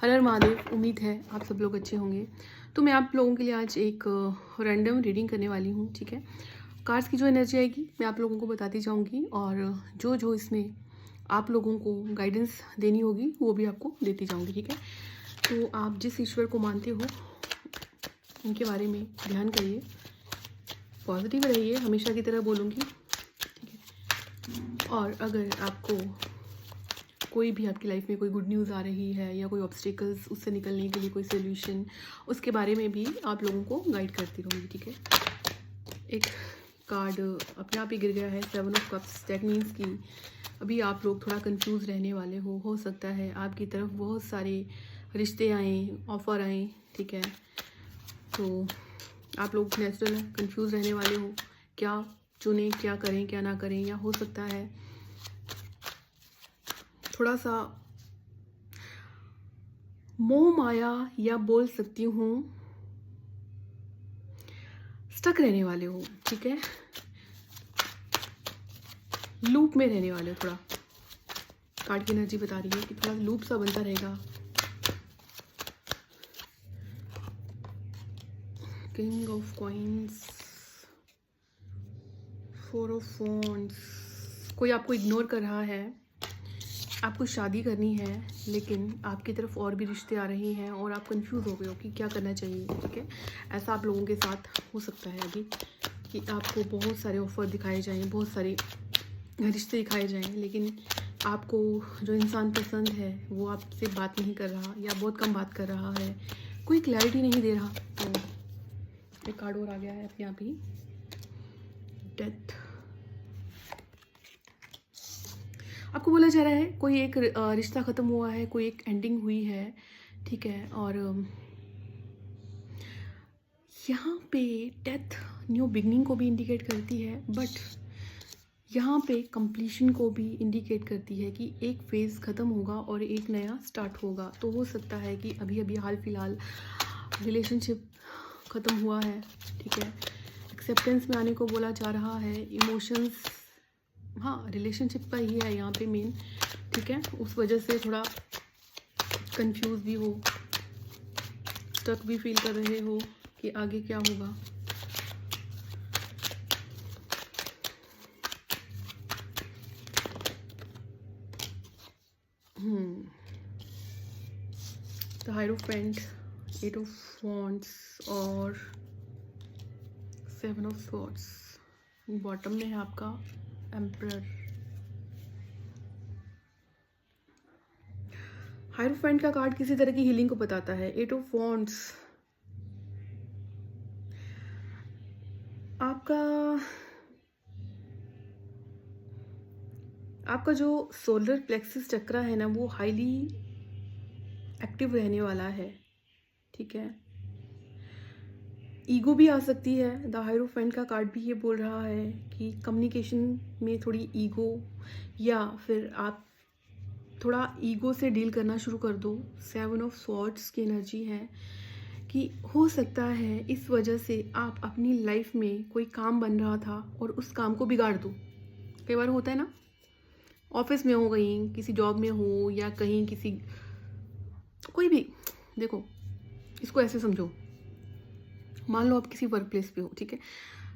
हर हर महादेव। उम्मीद है आप सब लोग अच्छे होंगे। तो मैं आप लोगों के लिए आज एक रैंडम रीडिंग करने वाली हूँ। ठीक है, कार्ड्स की जो एनर्जी आएगी मैं आप लोगों को बताती जाऊँगी और जो जो इसमें आप लोगों को गाइडेंस देनी होगी वो भी आपको देती जाऊँगी। ठीक है, तो आप जिस ईश्वर को मानते हो उनके बारे में ध्यान करिए, पॉजिटिव रहिए, हमेशा की तरह बोलूँगी। ठीक है, और अगर आपको कोई भी आपकी लाइफ में कोई गुड न्यूज़ आ रही है या कोई ऑब्स्टिकल्स उससे निकलने के लिए कोई सोल्यूशन, उसके बारे में भी आप लोगों को गाइड करती रहूँगी। ठीक है, एक कार्ड अपने आप ही गिर गया है, 7 ऑफ कप्स। दैट मीन्स कि अभी आप लोग थोड़ा कंफ्यूज रहने वाले हो सकता है आपकी तरफ बहुत सारे रिश्ते आएँ, ऑफ़र आएँ। ठीक है, तो आप लोग नेचुरल कंफ्यूज रहने वाले हो, क्या चुनें, क्या करें, क्या ना करें, या हो सकता है थोड़ा सा मोह माया या बोल सकती हूँ स्टक रहने वाले हो। ठीक है, लूप में रहने वाले हो। थोड़ा कार्ड की एनर्जी बता रही है कि थोड़ा लूप सा बनता रहेगा। King of coins, 4 of wands. कोई आपको इग्नोर कर रहा है, आपको शादी करनी है लेकिन आपकी तरफ और भी रिश्ते आ रहे हैं और आप कंफ्यूज हो गए हो कि क्या करना चाहिए। ठीक है, ऐसा आप लोगों के साथ हो सकता है अभी कि आपको बहुत सारे ऑफ़र दिखाए जाएं, बहुत सारे रिश्ते दिखाए जाएं, लेकिन आपको जो इंसान पसंद है वो आपसे बात नहीं कर रहा या बहुत कम बात कर रहा है, कोई क्लैरिटी नहीं दे रहा। तो एक कार्ड और आ गया है अपने आप ही, डेथ। आपको बोला जा रहा है कोई एक रिश्ता ख़त्म हुआ है, कोई एक एंडिंग हुई है। ठीक है, और यहाँ पे डेथ न्यू बिगनिंग को भी इंडिकेट करती है, बट यहाँ पे कंप्लीशन को भी इंडिकेट करती है कि एक फेज़ ख़त्म होगा और एक नया स्टार्ट होगा। तो हो सकता है कि अभी अभी हाल फिलहाल रिलेशनशिप ख़त्म हुआ है। ठीक है, एक्सेप्टेंस में आने को बोला जा रहा है, इमोशंस, हाँ रिलेशनशिप का ही है यहाँ पे मेन। ठीक है, उस वजह से थोड़ा कंफ्यूज भी हो, स्टक भी फील कर रहे हो कि आगे क्या होगा। द हायरोफेंट, 8 ऑफ वॉन्ड्स और 7 ऑफ स्वॉर्ड्स। बॉटम में है आपका एम्परर। हायरोफेंट का कार्ड किसी तरह की हीलिंग को बताता है। 8 ऑफ वॉन्ड्स आपका जो सोलर प्लेक्सस चक्रा है ना, वो हाईली एक्टिव रहने वाला है। ठीक है, ईगो भी आ सकती है। द हायरोफेंट का कार्ड भी ये बोल रहा है कि कम्युनिकेशन में थोड़ी ईगो, या फिर आप थोड़ा ईगो से डील करना शुरू कर दो। 7 ऑफ स्वॉर्ड्स की एनर्जी है कि हो सकता है इस वजह से आप अपनी लाइफ में कोई काम बन रहा था और उस काम को बिगाड़ दो। कई बार होता है ना, ऑफिस में हो, कहीं किसी जॉब में हो, या कहीं किसी कोई भी, देखो इसको ऐसे समझो, मान लो आप किसी वर्क प्लेस पे हो। ठीक है,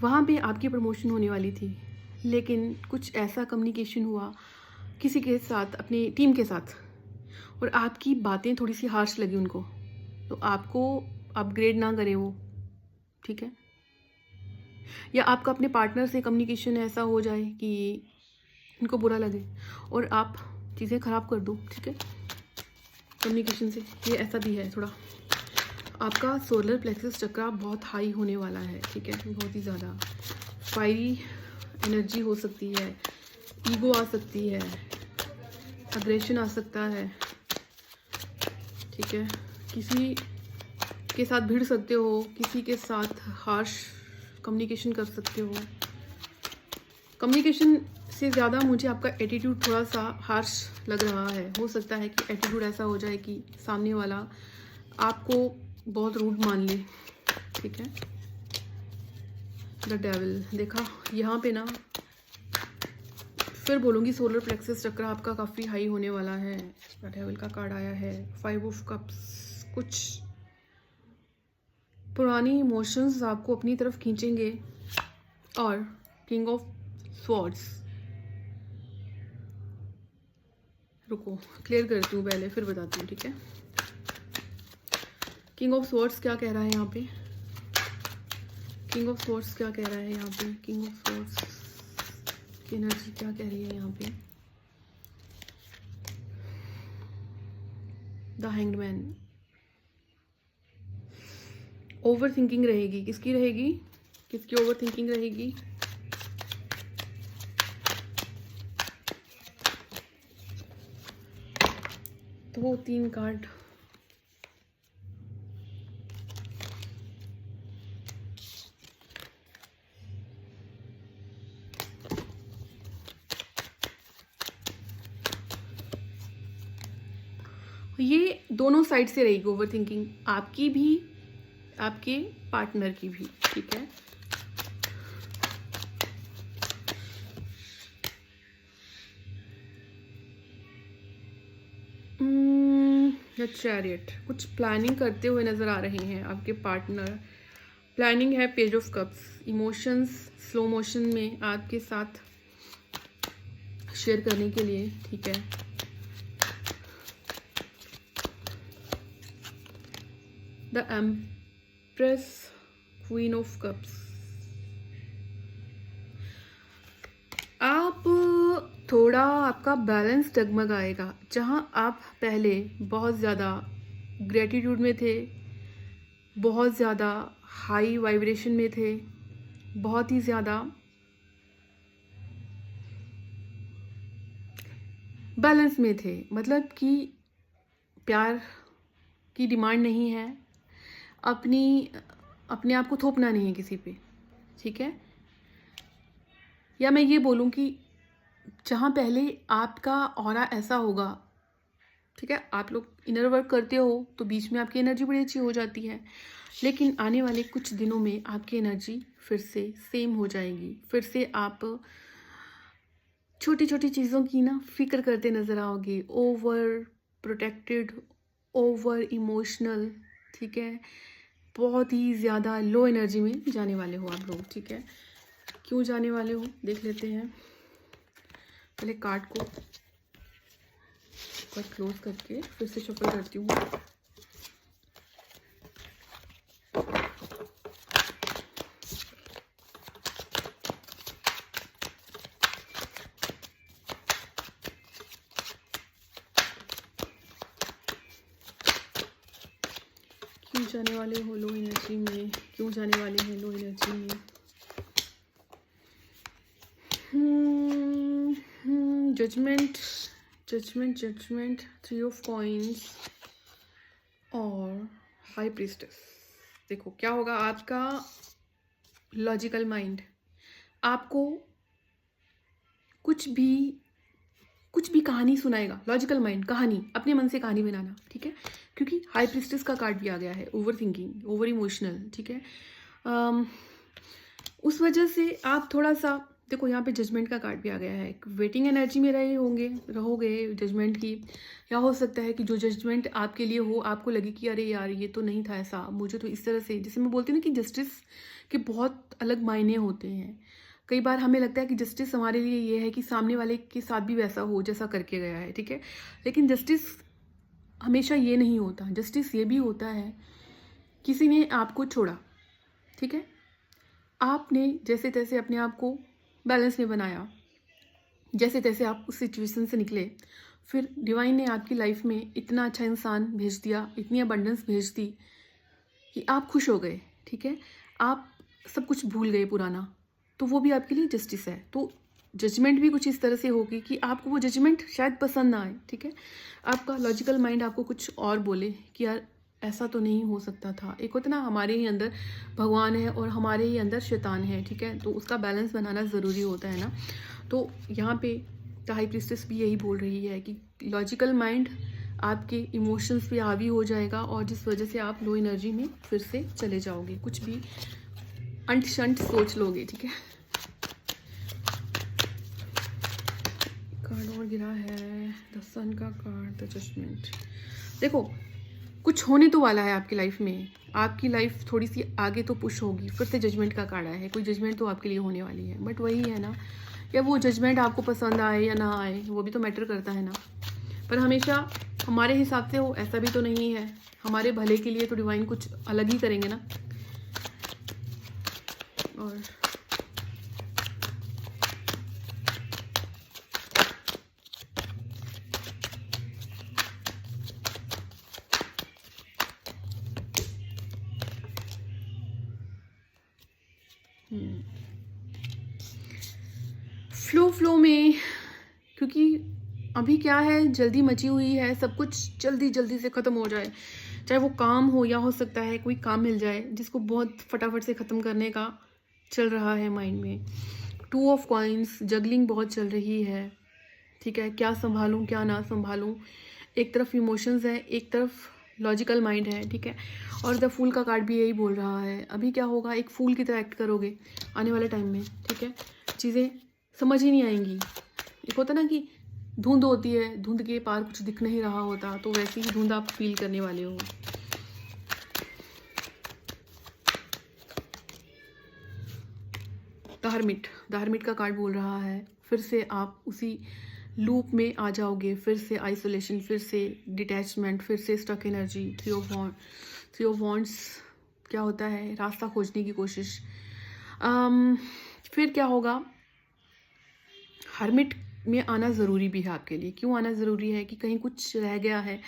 वहाँ पे आपकी प्रमोशन होने वाली थी, लेकिन कुछ ऐसा कम्युनिकेशन हुआ किसी के साथ, अपनी टीम के साथ, और आपकी बातें थोड़ी सी हार्श लगी उनको, तो आपको अपग्रेड ना करे वो। ठीक है, या आपका अपने पार्टनर से कम्युनिकेशन ऐसा हो जाए कि उनको बुरा लगे और आप चीज़ें ख़राब कर दो। ठीक है, कम्युनिकेशन से ये ऐसा भी है। थोड़ा आपका सोलर प्लेक्सस चक्रा बहुत हाई होने वाला है। ठीक है, बहुत ही ज़्यादा फायरी एनर्जी हो सकती है, ईगो आ सकती है, अग्रेशन आ सकता है। ठीक है, किसी के साथ भिड़ सकते हो, किसी के साथ हार्श कम्युनिकेशन कर सकते हो। कम्युनिकेशन से ज़्यादा मुझे आपका एटीट्यूड थोड़ा सा हार्श लग रहा है। हो सकता है कि एटीट्यूड ऐसा हो जाए कि सामने वाला आपको बहुत रूड मान ले। ठीक है, द डेविल देखा यहाँ पे ना, फिर बोलूँगी सोलर प्लेक्सस चक्र आपका काफ़ी हाई होने वाला है। डेविल का कार्ड आया है, 5 ऑफ कप्स। कुछ पुरानी इमोशंस आपको अपनी तरफ खींचेंगे। और किंग ऑफ स्वॉर्ड्स, रुको क्लियर करती हूँ पहले फिर बताती हूँ, ठीक है। किंग ऑफ स्वॉर्ड्स क्या कह रहा है यहाँ पे? किंग ऑफ स्वॉर्ड्स क्या कह रहा है यहाँ पे? किंग ऑफ स्वॉर्ड्स की एनर्जी क्या कह रही है यहाँ पे? The hanged man. Over thinking रहेगी, किसकी रहेगी? किसकी ओवर थिंकिंग रहेगी? तो 3 कार्ड। ये दोनों साइड से रहेगी ओवर थिंकिंग, आपकी भी आपके पार्टनर की भी, ठीक है। चैरियट, कुछ प्लानिंग करते हुए नजर आ रहे हैं आपके पार्टनर। प्लानिंग है page of cups, emotions slow motion में आपके साथ शेयर करने के लिए, ठीक है। The empress, queen of cups. आप थोड़ा आपका बैलेंस डगमगाएगा। जहां आप पहले बहुत ज़्यादा ग्रेटिट्यूड में थे, बहुत ज़्यादा हाई वाइब्रेशन में थे, बहुत ही ज़्यादा बैलेंस में थे, मतलब कि प्यार की डिमांड नहीं है, अपने आप को थोपना नहीं है किसी पे, ठीक है। या मैं ये बोलूँ कि जहाँ पहले आपका ऑरा ऐसा होगा, ठीक है, आप लोग इनर वर्क करते हो तो बीच में आपकी एनर्जी बड़ी अच्छी हो जाती है, लेकिन आने वाले कुछ दिनों में आपकी एनर्जी फिर से सेम हो जाएगी। फिर से आप छोटी छोटी चीज़ों की ना फिक्र करते नज़र आओगे, ओवर प्रोटेक्टेड, ओवर इमोशनल, ठीक है। बहुत ही ज़्यादा लो एनर्जी में जाने वाले हो आप लोग, ठीक है। क्यों जाने वाले हो देख लेते हैं। पहले कार्ड को क्लोज करके फिर से शफल करती हूँ। क्यों जाने वाले हो लो एनर्जी में? क्यों जाने वाले हैं लो एनर्जी में? Judgement, judgement, judgement, 3 of coins और हाई प्रीस्टेस। देखो क्या होगा, आपका लॉजिकल माइंड आपको कुछ भी कहानी सुनाएगा। लॉजिकल माइंड कहानी, अपने मन से कहानी बनाना, ठीक है। क्योंकि हाई प्रीस्टेस का कार्ड भी आ गया है, ओवर थिंकिंग, ओवर इमोशनल, ठीक है। उस वजह से आप थोड़ा सा, देखो यहाँ पे जजमेंट का कार्ड भी आ गया है। वेटिंग एनर्जी में रहोगे जजमेंट की, या हो सकता है कि जो जजमेंट आपके लिए हो आपको लगे कि अरे यार ये तो नहीं था ऐसा, मुझे तो इस तरह से, जैसे मैं बोलती हूँ ना कि जस्टिस के बहुत अलग मायने होते हैं। कई बार हमें लगता है कि जस्टिस हमारे लिए ये है कि सामने वाले के साथ भी वैसा हो जैसा करके गया है, ठीक है। लेकिन जस्टिस हमेशा ये नहीं होता। जस्टिस ये भी होता है किसी ने आपको छोड़ा, ठीक है, आपने जैसे तैसे अपने आप को बैलेंस में बनाया, जैसे तैसे आप उस सिचुएशन से निकले, फिर डिवाइन ने आपकी लाइफ में इतना अच्छा इंसान भेज दिया, इतनी अबंडेंस भेज दी कि आप खुश हो गए, ठीक है। आप सब कुछ भूल गए पुराना, तो वो भी आपके लिए जस्टिस है। तो जजमेंट भी कुछ इस तरह से होगी कि आपको वो जजमेंट शायद पसंद ना आए, ठीक है। आपका लॉजिकल माइंड आपको कुछ और बोले कि यार ऐसा तो नहीं हो सकता था। एक होता ना, हमारे ही अंदर भगवान है और हमारे ही अंदर शैतान है, ठीक है। तो उसका बैलेंस बनाना ज़रूरी होता है ना। तो यहाँ पे द हाई प्रीस्टेस भी यही बोल रही है कि लॉजिकल माइंड आपके इमोशंस पे हावी हो जाएगा और जिस वजह से आप लो एनर्जी में फिर से चले जाओगे, कुछ भी अंट शंट सोच लोगे, ठीक है। कार्ड और गिरा है, द सन का कार्ड, द जजमेंट। देखो, कुछ होने तो वाला है आपकी लाइफ में, आपकी लाइफ थोड़ी सी आगे तो पुश होगी। फिर से जजमेंट का कार्ड आया है, कोई जजमेंट तो आपके लिए होने वाली है। बट वही है ना, या वो जजमेंट आपको पसंद आए या ना आए, वो भी तो मैटर करता है ना। पर हमेशा हमारे हिसाब से हो ऐसा भी तो नहीं है, हमारे भले के लिए तो डिवाइन कुछ अलग ही करेंगे ना। और फ्लो में, क्योंकि अभी क्या है, जल्दी मची हुई है, सब कुछ जल्दी जल्दी से ख़त्म हो जाए। चाहे वो काम हो या हो सकता है कोई काम मिल जाए जिसको बहुत फटाफट से ख़त्म करने का चल रहा है माइंड में। 2 ऑफ कॉइन्स, जगलिंग बहुत चल रही है, ठीक है। क्या संभालूं क्या ना संभालूं, एक तरफ इमोशंस है, एक तरफ लॉजिकल माइंड है, ठीक है। और द फूल का कार्ड भी यही बोल रहा है, अभी क्या होगा, एक फूल की तरह एक्ट करोगे आने वाले टाइम में, ठीक है। चीज़ें समझ ही नहीं आएंगी। एक होता ना कि धुंध होती है, धुंध के पार कुछ दिख नहीं रहा होता, तो वैसी ही धुंध आप फील करने वाले हो। द हर्मिट का कार्ड बोल रहा है, फिर से आप उसी लूप में आ जाओगे, फिर से आइसोलेशन, फिर से डिटैचमेंट, फिर से stuck energy. Three of wands क्या होता है, रास्ता खोजने की कोशिश। फिर क्या होगा, हर्मिट में आना ज़रूरी भी है आपके लिए। क्यों आना ज़रूरी है, कि कहीं कुछ रह गया है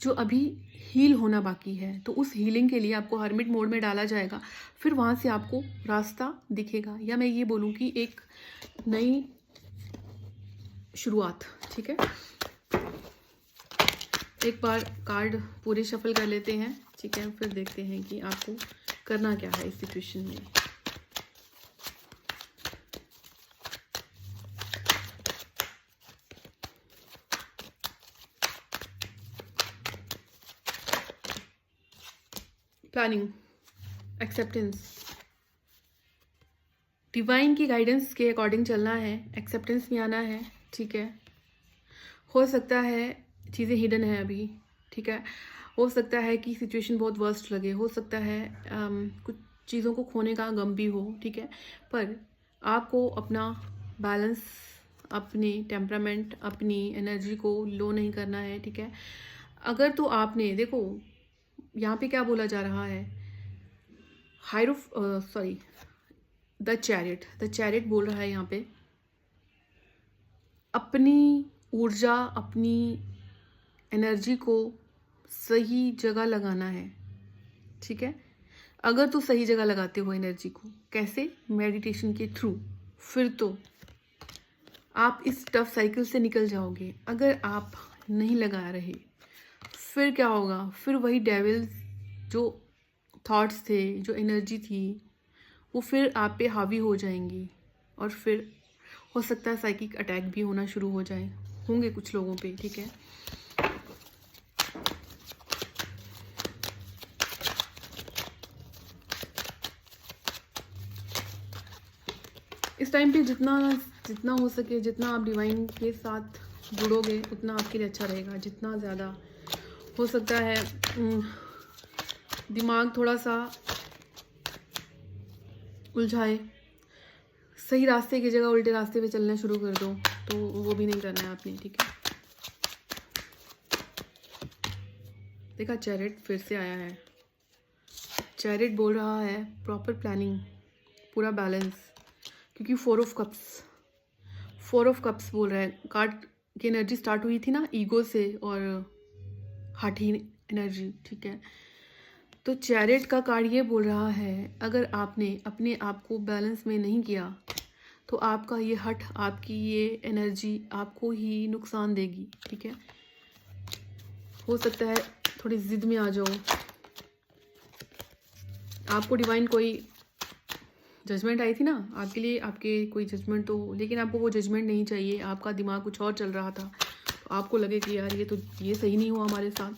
जो अभी हील होना बाकी है, तो उस हीलिंग के लिए आपको हर्मिट मोड में डाला जाएगा। फिर वहाँ से आपको रास्ता दिखेगा, या मैं ये बोलूँ कि एक नई शुरुआत, ठीक है। एक बार कार्ड पूरे शफल कर लेते हैं, ठीक है, फिर देखते हैं कि आपको करना क्या है इस सिचुएशन में। प्लानिंग, एक्सेप्टेंस, डिवाइन की गाइडेंस के अकॉर्डिंग चलना है, एक्सेप्टेंस में आना है, ठीक है। हो सकता है चीज़ें हिडन है अभी, ठीक है। हो सकता है कि सिचुएशन बहुत वर्स्ट लगे, हो सकता है कुछ चीज़ों को खोने का गम भी हो, ठीक है। पर आपको अपना बैलेंस, अपने टेम्परामेंट, अपनी एनर्जी को लो नहीं करना है, ठीक है। अगर तो आपने, देखो यहाँ पे क्या बोला जा रहा है, द चैरिट बोल रहा है यहाँ पे, अपनी ऊर्जा, अपनी एनर्जी को सही जगह लगाना है, ठीक है। अगर तो सही जगह लगाते हो एनर्जी को, कैसे, मेडिटेशन के थ्रू, फिर तो आप इस टफ साइकिल से निकल जाओगे। अगर आप नहीं लगा रहे, फिर क्या होगा, फिर वही डेविल जो थॉट्स थे, जो एनर्जी थी, वो फिर आप पे हावी हो जाएंगी, और फिर हो सकता है साइकिक अटैक भी होना शुरू हो जाए, होंगे कुछ लोगों पे, ठीक है। इस टाइम पे जितना जितना हो सके, जितना आप डिवाइन के साथ जुड़ोगे, उतना आपके लिए अच्छा रहेगा। जितना ज़्यादा हो सकता है दिमाग थोड़ा सा उलझाए, सही रास्ते की जगह उल्टे रास्ते पे चलना शुरू कर दो, तो वो भी नहीं करना है आपने, ठीक है। देखा, चैरिट फिर से आया है। चैरिट बोल रहा है प्रॉपर प्लानिंग, पूरा बैलेंस, क्योंकि 4 ऑफ कप्स बोल रहा है। कार्ड की एनर्जी स्टार्ट हुई थी ना ईगो से और हार्टी एनर्जी, ठीक है। तो चैरिट का कार्ड ये बोल रहा है, अगर आपने अपने आप को बैलेंस में नहीं किया, तो आपका ये हट, आपकी ये एनर्जी आपको ही नुकसान देगी, ठीक है। हो सकता है थोड़ी जिद में आ जाओ, आपको डिवाइन कोई जजमेंट आई थी ना आपके लिए, आपके कोई जजमेंट तो, लेकिन आपको वो जजमेंट नहीं चाहिए, आपका दिमाग कुछ और चल रहा था, तो आपको लगे कि यार ये सही नहीं हुआ हमारे साथ,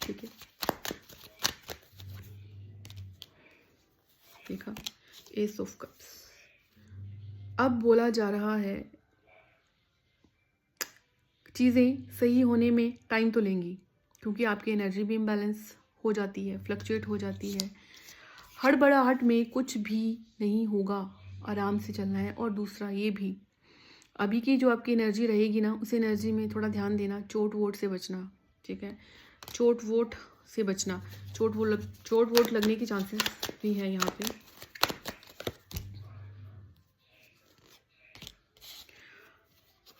ठीक है। देखा, एस ऑफ कप्स। अब बोला जा रहा है चीज़ें सही होने में टाइम तो लेंगी, क्योंकि आपकी एनर्जी भी इम्बैलेंस हो जाती है, फ्लक्चुएट हो जाती है। हड़बड़ाहट में कुछ भी नहीं होगा, आराम से चलना है। और दूसरा ये भी, अभी की जो आपकी एनर्जी रहेगी ना, उस एनर्जी में थोड़ा ध्यान देना, चोट वोट से बचना, ठीक है? चोट वोट से बचना, चोट वोट लगने की चांसेस भी है यहाँ पे।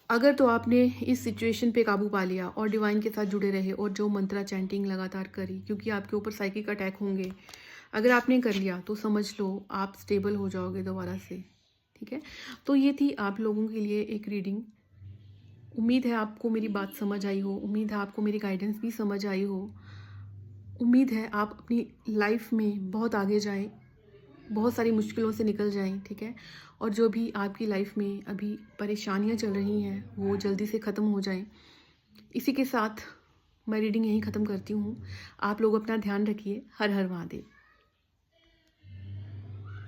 अगर तो आपने इस सिचुएशन पे काबू पा लिया और डिवाइन के साथ जुड़े रहे और जो मंत्रा चैंटिंग लगातार करी, क्योंकि आपके ऊपर साइकिक अटैक होंगे, अगर आपने कर लिया तो समझ लो आप स्टेबल हो जाओगे दोबारा से, ठीक है? तो ये थी आप लोगों के लिए एक रीडिंग। उम्मीद है आपको मेरी बात समझ आई हो, उम्मीद है आपको मेरी गाइडेंस भी समझ आई हो, उम्मीद है आप अपनी लाइफ में बहुत आगे जाएं, बहुत सारी मुश्किलों से निकल जाएं, ठीक है? और जो भी आपकी लाइफ में अभी परेशानियां चल रही हैं वो जल्दी से ख़त्म हो जाएं। इसी के साथ मैं रीडिंग यहीं ख़त्म करती हूँ। आप लोग अपना ध्यान रखिए। हर हर महादेव।